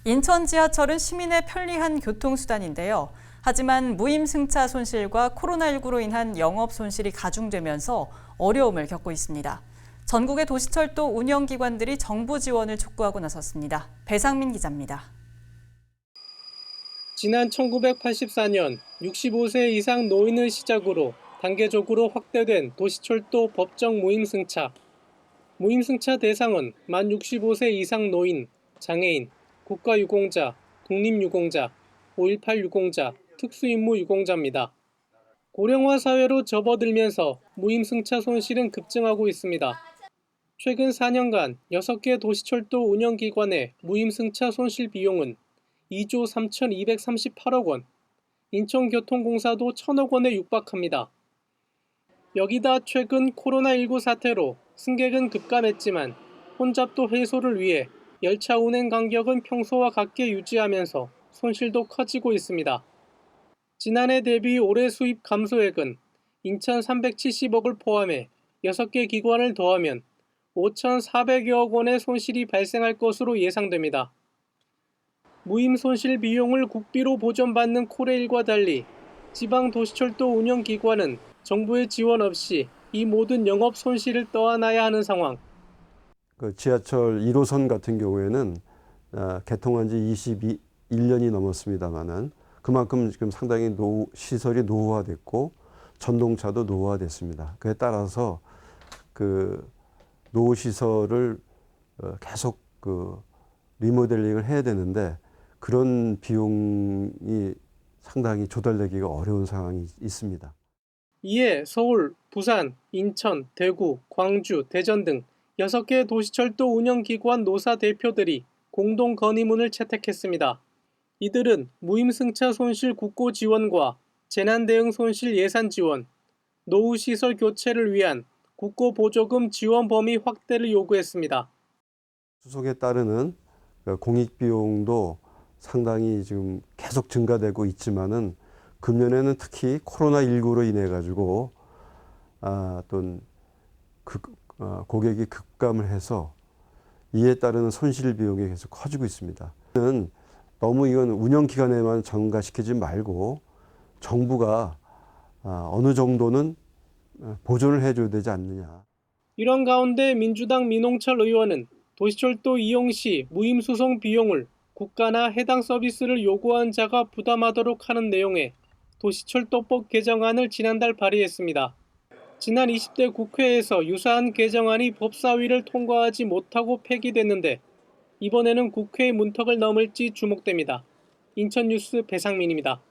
인천 지하철은 시민의 편리한 교통수단인데요. 하지만 무임승차 손실과 코로나19로 인한 영업 손실이 가중되면서 어려움을 겪고 있습니다. 전국의 도시철도 운영기관들이 정부 지원을 촉구하고 나섰습니다. 배상민 기자입니다. 지난 1984년 65세 이상 노인을 시작으로 단계적으로 확대된 도시철도 법정 무임승차. 무임승차 대상은 만 65세 이상 노인, 장애인, 국가유공자, 독립유공자, 5.18 유공자, 특수임무 유공자입니다. 고령화 사회로 접어들면서 무임승차 손실은 급증하고 있습니다. 최근 4년간 6개 도시철도 운영기관의 무임승차 손실 비용은 2조 3,238억 원, 인천교통공사도 1,000억 원에 육박합니다. 여기다 최근 코로나19 사태로 승객은 급감했지만 혼잡도 해소를 위해 열차 운행 간격은 평소와 같게 유지하면서 손실도 커지고 있습니다. 지난해 대비 올해 수입 감소액은 인천 370억을 포함해 6개 기관을 더하면 5,400여억 원의 손실이 발생할 것으로 예상됩니다. 무임 손실 비용을 국비로 보전받는 코레일과 달리 지방 도시철도 운영기관은 정부의 지원 없이 이 모든 영업 손실을 떠안아야 하는 상황. 지하철 1호선 같은 경우에는 개통한 지 21년이 넘었습니다만은 그만큼 지금 상당히 시설이 노후화됐고 전동차도 노후화됐습니다. 그에 따라서 그 노후 시설을 계속 리모델링을 해야 되는데 그런 비용이 상당히 조달되기가 어려운 상황이 있습니다. 이에 서울, 부산, 인천, 대구, 광주, 대전 등 6개 도시철도 운영기관 노사 대표들이 공동 건의문을 채택했습니다. 이들은 무임승차 손실 국고 지원과 재난대응 손실 예산 지원, 노후시설 교체를 위한 국고 보조금 지원 범위 확대를 요구했습니다. 수속에 따르는 공익 비용도 상당히 지금 계속 증가되고 있지만은 금년에는 특히 코로나19로 인해 가지고 어떤 고객이 급감을 해서 이에 따르는 손실 비용이 계속 커지고 있습니다. 너무 이건 운영 기간에만 전가시키지 말고 정부가 어느 정도는 보존을 해줘야 되지 않느냐. 이런 가운데 민주당 민홍철 의원은 도시철도 이용 시 무임수송 비용을 국가나 해당 서비스를 요구한 자가 부담하도록 하는 내용의 도시철도법 개정안을 지난달 발의했습니다. 지난 20대 국회에서 유사한 개정안이 법사위를 통과하지 못하고 폐기됐는데 이번에는 국회의 문턱을 넘을지 주목됩니다. 인천뉴스 배상민입니다.